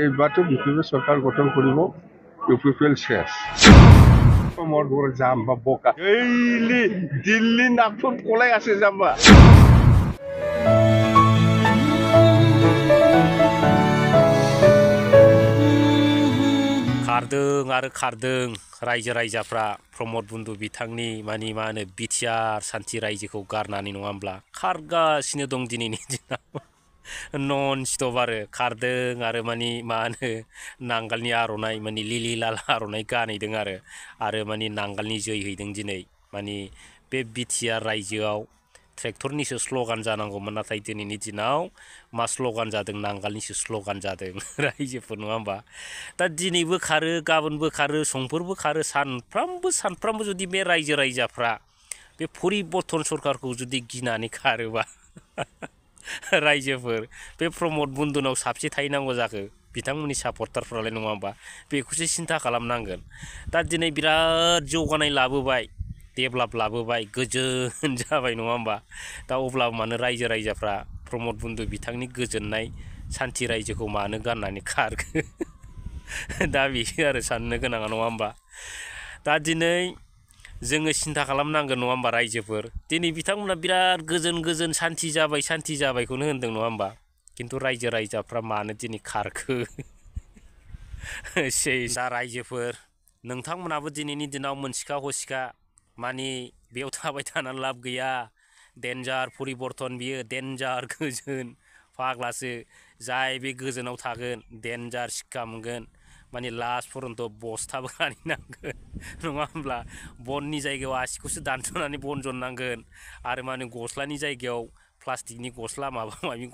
এইবাৰতো বিপ্লৱী চৰকাৰ গঠন কৰিব ইউপিপিএল শেষ মোৰ ঘৰ যাম বা বোকা দিল্লী নাগপুৰ পলাই আছে যাবা खारदों रायजो राजाफ्रा प्रमद बन्धु बिथांनि माने मा होनो बिटिआर सान्थि रायजोखौ गारनानै नङा होमब्ला खारगासिनो दं दिनैनि दिनाव नन स्टप आरो खारदों आरो माने मा होनो नांगालनि आर'नाइ माने लिलि लाला आर'नाइ गानहैदों आरो माने नांगालनि जै हैदों दिनै माने बे बिटिआर रायजोआव ट्रेक्टरनिसो स्ल'गान जानांगौमोन नाथाय दिनैनि दिनाव मा स्ल'गान जादों नांगालनिसो स्ल'गान जादों रायजोफोर नङा होमबा दा दिनैबो खारो गाबोनबो खारो समफोरबो खारो सानफ्रामबो जुदि बे रायजो राजाफ्रा बे परिबर्तन सरकारखौ जुदि गिनानै खारोबा रायजोफोर बे प्रमद बन्धुनाव साबसे थाहैनांगौ जाखो बिथांमोननि सापर्टारफ्रालाय नङा होमबा बेखौसो सिन्था खालामनांगोन दा दिनै बिराद जौगानाय लाबोबाय डेभेलप लाबोबाय गोजोन जाबाय नङा होमबा दा अब्लाबो मानो रायजो राजाफ्रा प्रमद बन्धु बिथांनि गोजोननाय सान्थि रायजोखौ मानो गारनानै खारखो दा बेसो आरो साननो गोनाङा नङा होमबा दा दिनै जोङो सिन्था खालामनांगोन नङा होमबा रायजोफोर दिनै बिथांमोना बिराद गोजोन सान्थि जाबायखौनो होनदों नङा होमबा खिन्थु रायजो राजाफ्रा मानो दिनै खारखो दा रायजोफोर नोंथांमोनाबो दिनैनि दिनाव मोनसिखा हसिखा माने बेयाव थाबाय थानानै लाब गैया डेन्जार परिबर्तन बियो डेन्जार गोजोन फाग्लासो जाय बे गोजोनाव थागोन डेन्जार शिक्षा मोनगोन माने लास्ट पर्यन्त बस्थाबो गानहैनांगोन नङा होमब्ला बननि जायगायाव आसिखौसो दानस'नानै बन जननांगोन आरो माने गस्लानि जायगायाव प्लास्टिकनि गस्ला माबा माबि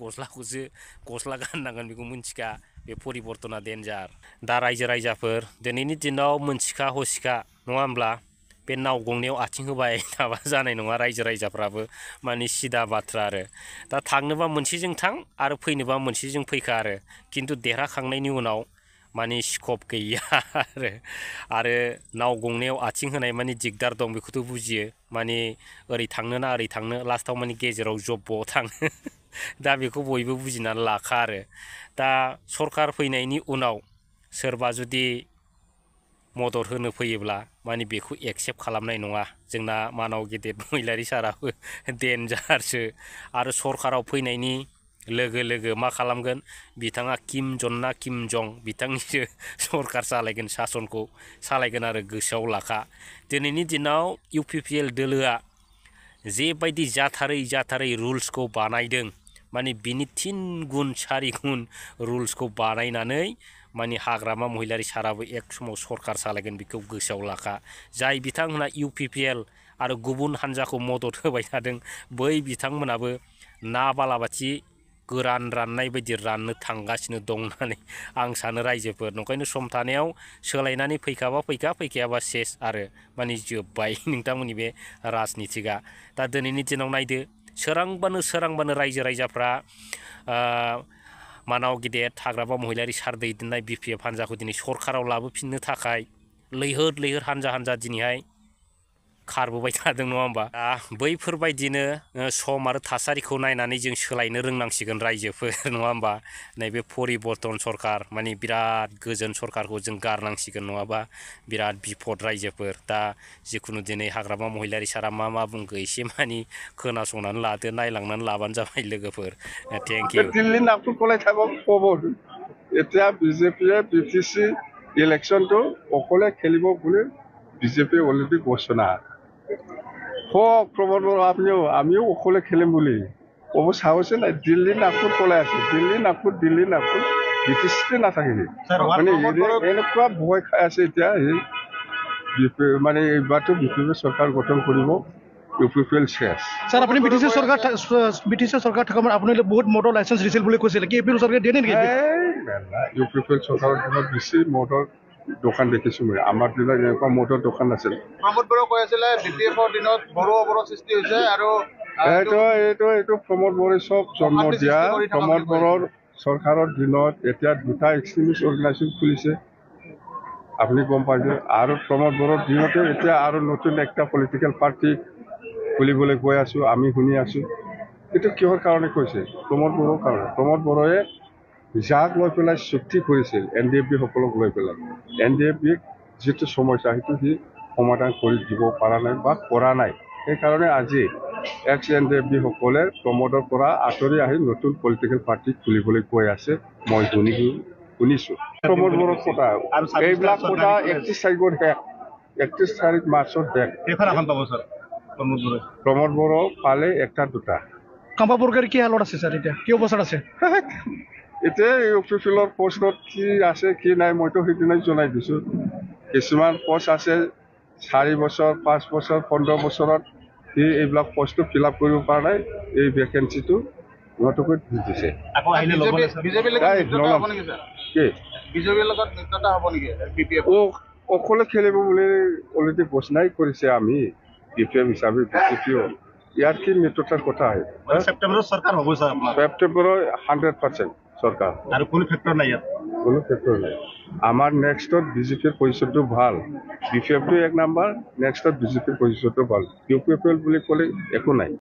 गस्ला गाननांगोन बेखौ मिन्थिखा बे परिबर्तना डेन्जार दा रायजो राजाफोर दिनैनि दिनाव मोनसिखा हसिखा नङा होमब्ला बे नाव गंनायाव आथिं होबाय थाबा जानाय नङा रायजो राजाफ्राबो माने सिदा बाथ्रा आरो दा थांनोबा मोनसेजों थां आरो फैनोबा मोनसेजों फैखा आरो खिन्थु देरहाखांनायनि उनाव माने स्कप गैया आरो नाव गंनायाव आथिं होनाय माने दिगदार दं बेखौथ' बुजियो माने ओरै थांनो ना ओरै थांनो लास्टाव माने गेजेराव जब्ब' थाङो दा बेखौ बयबो बुजिनानै लाखा आरो दा सरकार फैनायनि उनाव सोरबा जुदि मदद होनो फैयोब्ला माने बेखौ एक्सेप्ट खालामनाय नङा जोंना मानाव गेदेर महिलारि साराबो डेन्जारसो आरो सरकाराव फैनायनि लोगो लोगो मा खालामगोन बिथाङा किम जन ना किम जं बिथांनिसो सरकार सालायगोन सासनखौ सालायगोन आरो गोसोआव लाखा दिनैनि दिनाव इउपिपिएल दोलोआ जेबायदि जाथारै रुल्सखौ बानायदों माने बिनि 3 गुन 4 गुन रुल्सखौ बानायनानै माने हाग्रामा महिलारि साराबो एक समाव सरकार सालायगोन बेखौ गोसोआव लाखा जाय बिथांमोना इउपिपिएल आरो गुबुन हान्जाखौ मदद होबाय थादों बै बिथांमोनाबो ना बालाबाथि गोरान राननाय बायदि राननो थांगासिनो दं होननानै आं सानो रायजोफोर नंखायनो सम थानायाव सोलायनानै फैखाबा फैखायाबा सेस आरो माने जोब्बाय नोंथांमोननि बे राजनितिकआ दा दिनैनि दिनाव नायदो सोरांबानो रायजो राजाफ्रा मानाव गेदेर हाग्रामा महिलारि सार दैदेननाय बिपिएफ हान्जाखौ दिनै सरकाराव लाबोफिननो थाखाय लैहोर हान्जा दिनैहाय खारबोबाय थादों नङा होमबा दा बैफोरबायदिनो सम आरो थासारिखौ नायनानै जों सोलायनो रोंनांसिगोन रायजोफोर नङा होमबा नैबे परिबर्तन सरकार माने बिराद गोजोन सरकारखौ जों गारनांसिगोन नङाबा बिराद बिपद रायजोफोर दा जिखुनु दिनै हाग्रामा महिलारि सारा मा बुंखो एसे मानि खोनासंनानै लादो नायलांनानै लाबानो जाबाय लोगोफोर थेंक इउ दिल्ली नागपुर पলাই থাকক খবৰ এতিয়া বিজেপিয়ে বিটিসি ইলেকশনটো অকলে খেলিব বুলি বিজেপি অলৰেডি ঘোষণা হোক প্ৰমোদ বড়ো আমিও অকলে খেলিম বুলি ক'ব চাহসে নাই দিল্লী নাগপুৰ পলাই আছে দিল্লী নাগপুৰ বিটিসিতে নাথাকিবি মানে এনেকুৱা ভয় খাই আছে এতিয়া মানে এইবাৰতো বিজেপি চৰকাৰ গঠন কৰিব ইউপিপিএল শেষ স্যার আপনি ব্রিটিশ সরকার থাকা আপনি বহুত মটর লাইসেন্স দিছিল বুলি কৈছিল কি ইউপিপিএল সরকার দিয়ে নেকি ইউপিপিএল চৰকাৰৰ দিনত বেছি মটৰ দোকান দেখিছোঁ মই আমাৰ দিনত এনেকুৱা মটৰ দোকান নাছিল প্ৰমোদ বড়ো কৈ আছিলে বিপিএফৰ দিনত বড়ো অৱৰোধ সৃষ্টি হৈছে আৰু এইটো প্ৰমোদ বড়োই চব জন্ম দিয়া প্ৰমোদ বড়োৰ চৰকাৰৰ দিনত এতিয়া 2টা এক্সট্ৰিমিষ্ট অৰ্গেনাইজেশ্যন খুলিছে আপুনি গম পাইছে আৰু প্ৰমোদ বড়োৰ দিনতে এতিয়া আৰু নতুন একটা পলিটিকেল পাৰ্টি খুলিবলৈ গৈ আছোঁ আমি শুনি আছোঁ এইটো কিহৰ কাৰণে কৈছে? প্ৰমোদ বড়োৰ কাৰণে। প্ৰমোদ বড়োৱে যাক লৈ পেলাই চুক্তি কৰিছিল NDFB সকলক লৈ পেলাই, NDFBক যিটো সমস্যা সেইটো সি সমাধান কৰি দিব পৰা নাই বা কৰা নাই। সেইকাৰণে আজি এক্স NDFB সকলে প্ৰমোদৰ পৰা আঁতৰি আহি নতুন পলিটিকেল পাৰ্টি খুলিবলৈ কৈ আছে, মই শুনিছোঁ। প্ৰমোদ বড়োৰ কথা এইবিলাক কথা 31 তাৰিখত শেষ, 31 তাৰিখ মাৰ্চত শেষ। কেইখন আসন পাব ছাৰ প্ৰমোদ বড়োৱে? প্ৰমোদ বড়ো পালে একটা দুটা। কামপা বৰগাৰী কি হালত আছে ছাৰ এতিয়া কি অৱস্থাত আছে? এতিয়া এই অফিচিয়েলৰ পষ্টত কি আছে কি নাই মইতো সেইদিনাই জনাই দিছোঁ। কিছুমান পষ্ট আছে 4 বছৰ 5 বছৰ 15 বছৰত সি এইবিলাক পষ্টটো ফিল আপ কৰিব পৰা নাই, এই ভেকেঞ্চিটো ইহঁতকৈ দি দিছে। আকৌ আহিলে ল'ব বিজেপিৰ লগত মিত্ৰতা হ'ব নেকি ছাৰ? কি বিজেপিৰ লগত মিত্ৰতা হ'ব নেকি BPF? অকলে খেলিব বুলি অলৰেডি ঘোষণাই কৰিছে আমি BPF হিচাপে BJPও। ইয়াত কি মিত্ৰতাৰ কথা আহে? ছেপ্টেম্বৰত চৰকাৰ হ'ব ছাৰ আপোনাৰ? ছেপ্টেম্বৰৰ 100% চৰকাৰ, আৰু কোনো ফেক্টৰ নাই ইয়াত? কোনো ক্ষেত্ৰত নাই। আমাৰ নেক্সটত BJPৰ পজিশ্যনটো ভাল, BPFটো 1 নম্বৰ, নেক্সটত BJPৰ পজিশ্যনটো ভাল। UPFL বুলি ক'লে একো নাই।